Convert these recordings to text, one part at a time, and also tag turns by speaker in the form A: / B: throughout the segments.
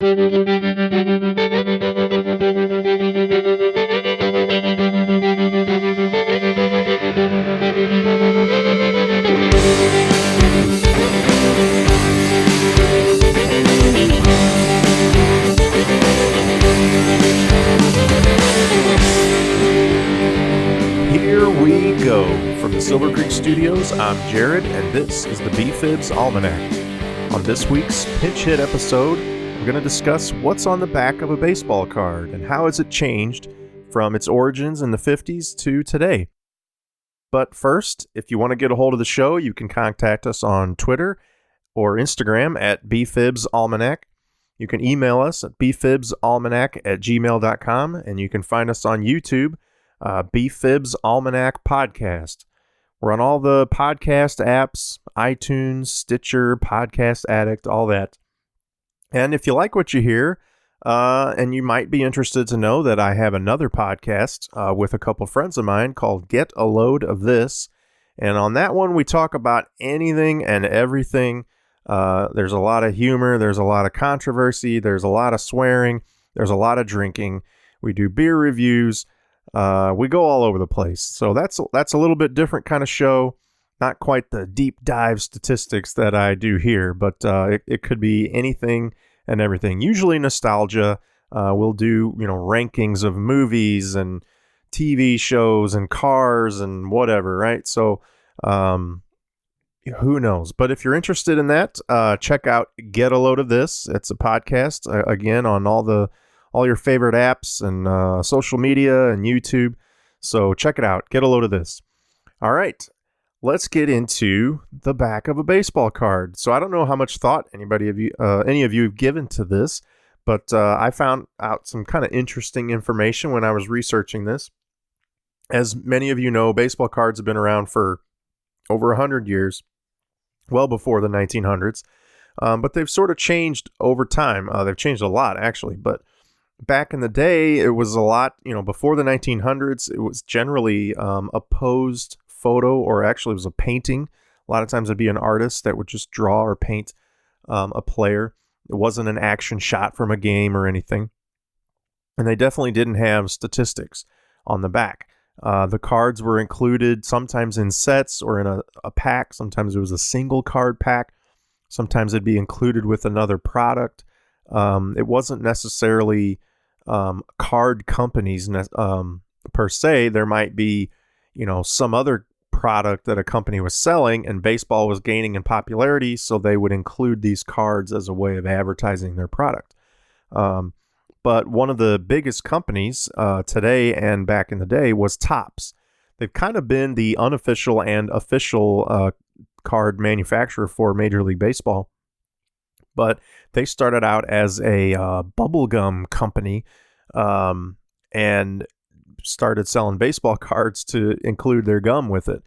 A: Here we go. From the Silver Creek Studios, I'm Jared, and this is the BFIBs Almanac. On this week's pinch hit episode, we're going to discuss what's on the back of a baseball card and how has it changed from its origins in the 50s to today. But first, if you want to get a hold of the show, you can contact us on Twitter or Instagram at BFIBs Almanac. You can email us at bfibsalmanac@gmail.com, and you can find us on YouTube, BFIBs Almanac Podcast. We're on all the podcast apps, iTunes, Stitcher, Podcast Addict, all that. And if you like what you hear, and you might be interested to know that I have another podcast with a couple friends of mine called Get a Load of This. And on that one, we talk about anything and everything. There's a lot of humor. There's a lot of controversy. There's a lot of swearing. There's a lot of drinking. We do beer reviews. We go all over the place. So that's a little bit different kind of show. Not quite the deep dive statistics that I do here, but it could be anything and everything. Usually nostalgia. We'll do, rankings of movies and TV shows and cars and whatever, right? So who knows? But if you're interested in that, check out Get a Load of This. It's a podcast, again, on all your favorite apps and social media and YouTube. So check it out. Get a load of this. All right. Let's get into the back of a baseball card. So I don't know how much thought any of you have given to this, but I found out some kind of interesting information when I was researching this. As many of you know, baseball cards have been around for over 100 years, well before the 1900s, but they've sort of changed over time. They've changed a lot, actually, but back in the day, it was a lot, before the 1900s, it was generally a posed photo, or actually it was a painting. A lot of times it'd be an artist that would just draw or paint a player. It wasn't an action shot from a game or anything. And they definitely didn't have statistics on the back. The cards were included sometimes in sets or in a pack. Sometimes it was a single card pack. Sometimes it'd be included with another product. It wasn't necessarily card companies per se. There might be, some other product that a company was selling, and baseball was gaining in popularity, so they would include these cards as a way of advertising their product. But one of the biggest companies today and back in the day was Topps. They've kind of been the unofficial and official card manufacturer for Major League Baseball. But they started out as a bubblegum company and started selling baseball cards to include their gum with it.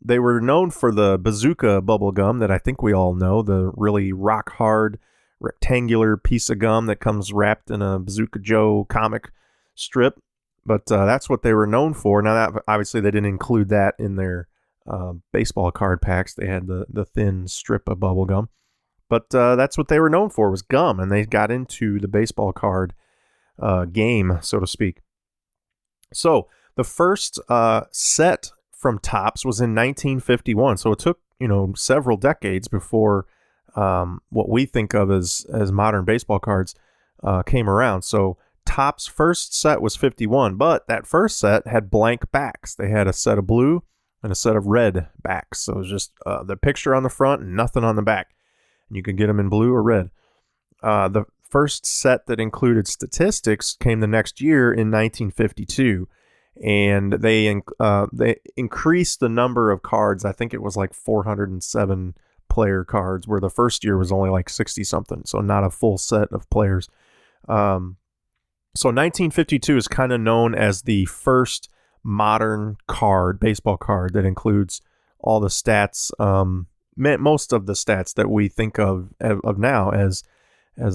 A: They were known for the bazooka bubblegum that I think we all know, the really rock hard rectangular piece of gum that comes wrapped in a Bazooka Joe comic strip. But that's what they were known for. Now, that obviously they didn't include that in their baseball card packs. They had the thin strip of bubblegum. But that's what they were known for, was gum, and they got into the baseball card game, so to speak. So the first set from Topps was in 1951. So it took, several decades before what we think of as modern baseball cards came around. So Topps' first set was 51, but that first set had blank backs. They had a set of blue and a set of red backs. So it was just the picture on the front and nothing on the back. And you could get them in blue or red. The first set that included statistics came the next year in 1952, and they increased the number of cards. I think it was like 407 player cards, where the first year was only like 60 something, so not a full set of players. So 1952 is kind of known as the first modern baseball card that includes all the stats, most of the stats that we think of now as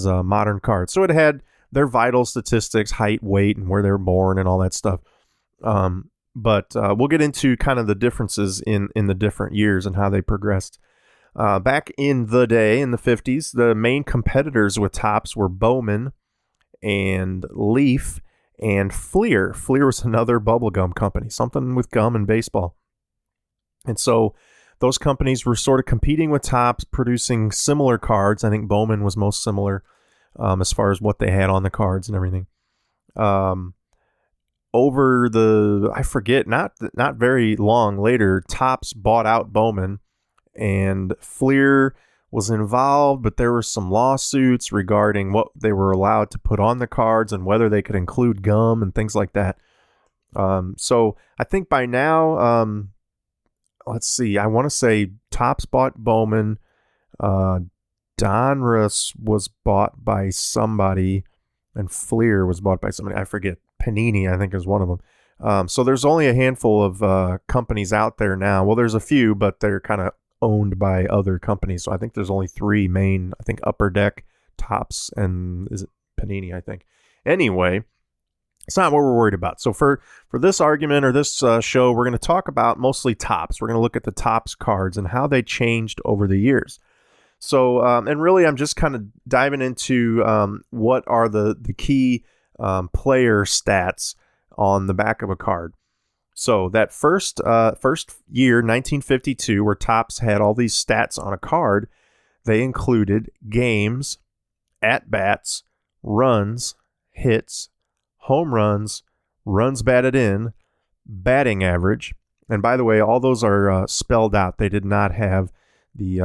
A: modern cards. So it had their vital statistics, height, weight, and where they were born and all that stuff. But we'll get into kind of the differences in the different years and how they progressed. Back in the day, in the 50s, the main competitors with Topps were Bowman and Leaf and Fleer. Fleer was another bubblegum company, something with gum and baseball. And so those companies were sort of competing with Topps, producing similar cards. I think Bowman was most similar as far as what they had on the cards and everything. Over the, I forget, not very long later, Topps bought out Bowman, and Fleer was involved, but there were some lawsuits regarding what they were allowed to put on the cards and whether they could include gum and things like that. So I think by now, let's see, I want to say Topps bought Bowman. Donruss was bought by somebody, and Fleer was bought by somebody. I forget. Panini, I think, is one of them. So there's only a handful of companies out there now. Well, there's a few, but they're kind of owned by other companies. So I think there's only three main, I think Upper Deck, Topps, and is it Panini, I think. Anyway, it's not what we're worried about. So for this argument or this show, we're going to talk about mostly Topps. We're going to look at the Topps cards and how they changed over the years. So, and really I'm just kind of diving into what are the key player stats on the back of a card. So that first year, 1952, where Topps had all these stats on a card, they included games, at-bats, runs, hits, home runs, runs batted in, batting average. And by the way, all those are spelled out. They did not have the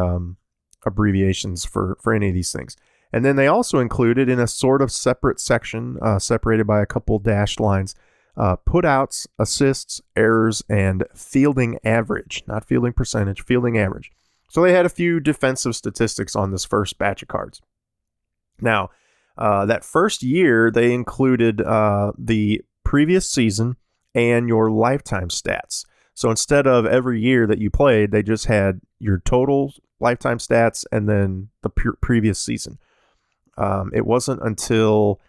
A: abbreviations for any of these things. And then they also included in a sort of separate section, separated by a couple dashed lines, putouts, assists, errors, and fielding average. Not fielding percentage, fielding average. So they had a few defensive statistics on this first batch of cards. Now, that first year, they included the previous season and your lifetime stats. So instead of every year that you played, they just had your total lifetime stats and then the previous season. It wasn't until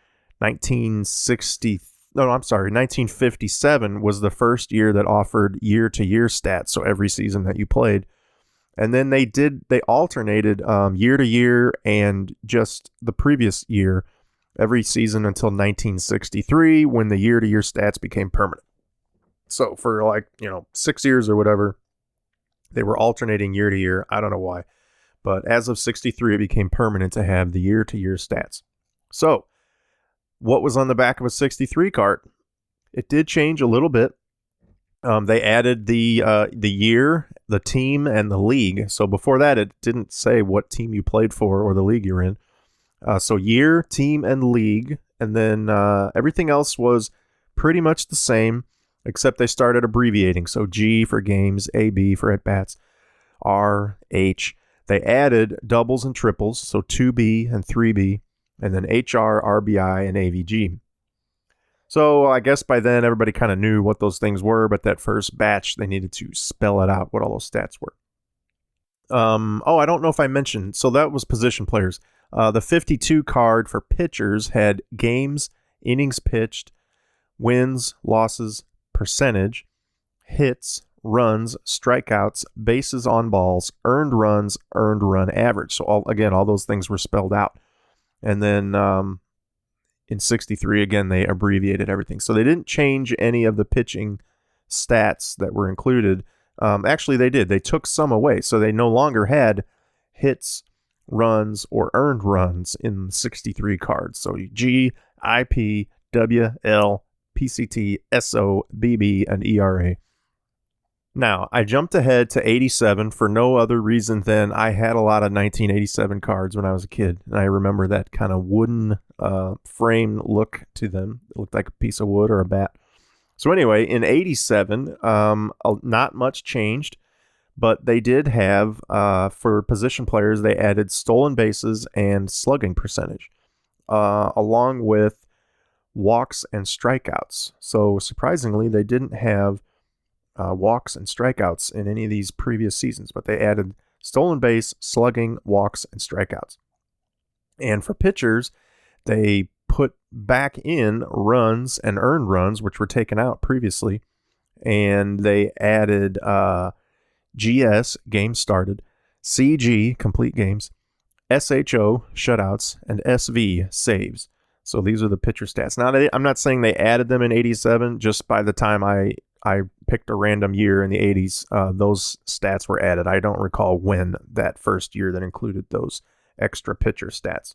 A: 1957 was the first year that offered year-to-year stats, so every season that you played. And then they alternated year-to-year and just the previous year every season until 1963 when the year-to-year stats became permanent. So for 6 years or whatever, they were alternating year-to-year. I don't know why. But as of 63, it became permanent to have the year-to-year stats. So, what was on the back of a 63 card? It did change a little bit. They added the year, the team, and the league. So before that, it didn't say what team you played for or the league you're in. So year, team, and league. And then everything else was pretty much the same, except they started abbreviating. So G for games, AB for at-bats, R, H. They added doubles and triples, so 2B and 3B, and then HR, RBI, and AVG. So I guess by then everybody kind of knew what those things were, but that first batch, they needed to spell it out, what all those stats were. I don't know if I mentioned, so that was position players. The 52 card for pitchers had games, innings pitched, wins, losses, percentage, hits, runs, strikeouts, bases on balls, earned runs, earned run average. So all those things were spelled out. And then in 63, again, they abbreviated everything. So they didn't change any of the pitching stats that were included. Actually, they did. They took some away. So they no longer had hits, runs, or earned runs in 63 cards. So G, IP, W, L, PCT, SO, BB, and ERA. Now, I jumped ahead to 87 for no other reason than I had a lot of 1987 cards when I was a kid. And I remember that kind of wooden frame look to them. It looked like a piece of wood or a bat. So anyway, in 87, not much changed. But they did have, for position players, they added stolen bases and slugging percentage, along with walks and strikeouts. So surprisingly, they didn't have walks and strikeouts in any of these previous seasons, but they added stolen base, slugging, walks, and strikeouts. And for pitchers, they put back in runs and earned runs, which were taken out previously, and they added GS, game started, CG, complete games, SHO, shutouts, and SV, saves. So these are the pitcher stats. Now, I'm not saying they added them in 87. Just by the time I picked a random year in the 80s, those stats were added. I don't recall when that first year that included those extra pitcher stats.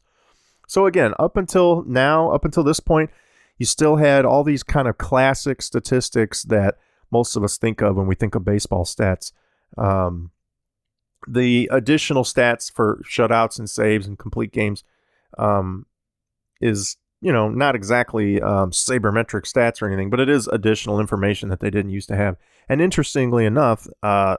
A: So again, up until this point, you still had all these kind of classic statistics that most of us think of when we think of baseball stats. The additional stats for shutouts and saves and complete games is, not exactly sabermetric stats or anything, but it is additional information that they didn't used to have. And interestingly enough,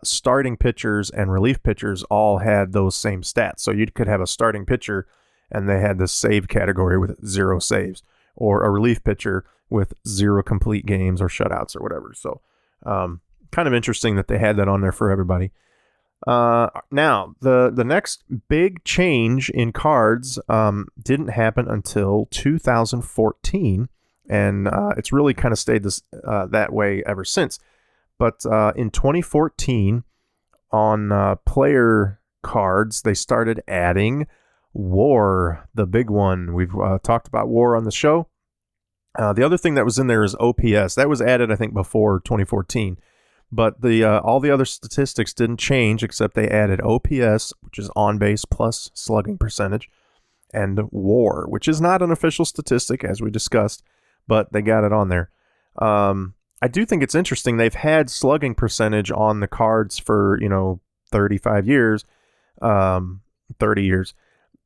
A: starting pitchers and relief pitchers all had those same stats. So you could have a starting pitcher and they had the save category with 0 saves, or a relief pitcher with 0 complete games or shutouts or whatever. So kind of interesting that they had that on there for everybody. Now, the next big change in cards didn't happen until 2014, and it's really kind of stayed that way ever since. But in 2014, on player cards, they started adding WAR, the big one. We've talked about WAR on the show. The other thing that was in there is OPS. That was added, I think, before 2014. But all the other statistics didn't change, except they added OPS, which is on base plus slugging percentage, and WAR, which is not an official statistic, as we discussed, but they got it on there. I do think it's interesting. They've had slugging percentage on the cards for 35 years, 30 years,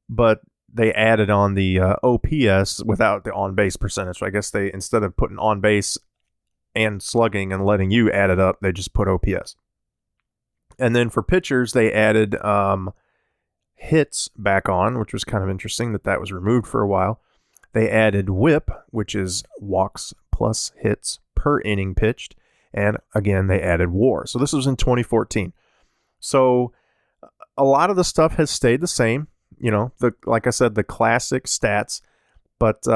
A: but they added on the OPS without the on base percentage. So I guess they, instead of putting on base and slugging and letting you add it up, they just put OPS. And then for pitchers, they added hits back on, which was kind of interesting that was removed for a while. They added WHIP, which is walks plus hits per inning pitched. And again, they added WAR. So this was in 2014. So a lot of the stuff has stayed the same. Like I said, the classic stats. But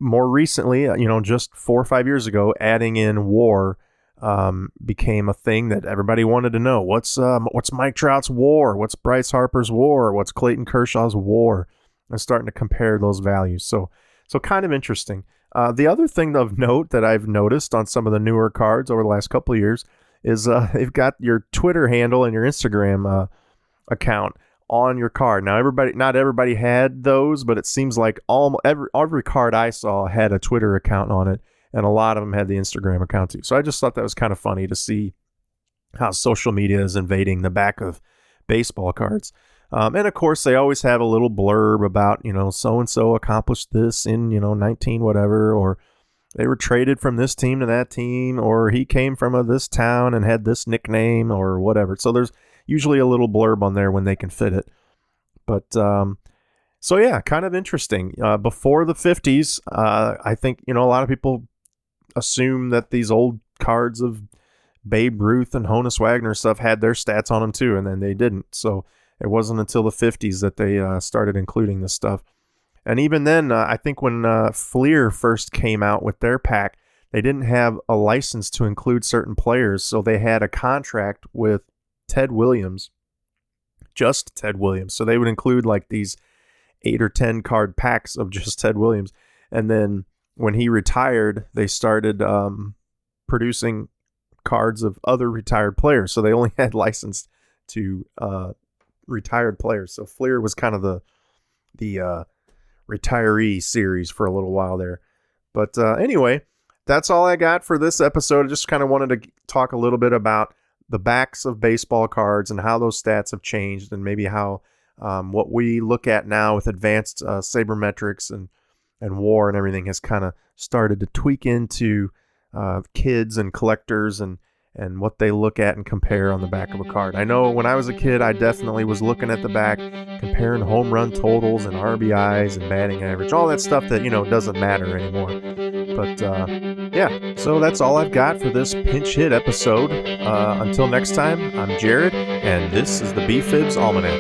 A: more recently, just 4 or 5 years ago, adding in WAR became a thing that everybody wanted to know. What's Mike Trout's WAR? What's Bryce Harper's WAR? What's Clayton Kershaw's WAR? And starting to compare those values. So kind of interesting. The other thing of note that I've noticed on some of the newer cards over the last couple of years is they've got your Twitter handle and your Instagram account on your card. Now, not everybody had those, but it seems like every card I saw had a Twitter account on it, and a lot of them had the Instagram account too. So I just thought that was kind of funny to see how social media is invading the back of baseball cards. And of course, they always have a little blurb about, so-and-so accomplished this in, 19 whatever, or they were traded from this team to that team, or he came from this town and had this nickname or whatever. So there's usually a little blurb on there when they can fit it. But so yeah, kind of interesting. Before the 50s, I think, a lot of people assume that these old cards of Babe Ruth and Honus Wagner stuff had their stats on them too, and then they didn't. So it wasn't until the 50s that they started including this stuff. And even then, I think when Fleer first came out with their pack, they didn't have a license to include certain players, so they had a contract with Ted Williams, just Ted Williams. So they would include like these 8 or 10 card packs of just Ted Williams. And then when he retired, they started producing cards of other retired players. So they only had license to retired players. So Fleer was kind of the retiree series for a little while there. But anyway, that's all I got for this episode. I just kind of wanted to talk a little bit about the backs of baseball cards and how those stats have changed, and maybe how what we look at now with advanced sabermetrics and WAR and everything has kind of started to tweak into kids and collectors and what they look at and compare on the back of a card. I know when I was a kid, I definitely was looking at the back, comparing home run totals and RBIs and batting average, all that stuff that, doesn't matter anymore. But yeah, so that's all I've got for this pinch hit episode. Until next time, I'm Jared, and this is the BFIBs Almanac.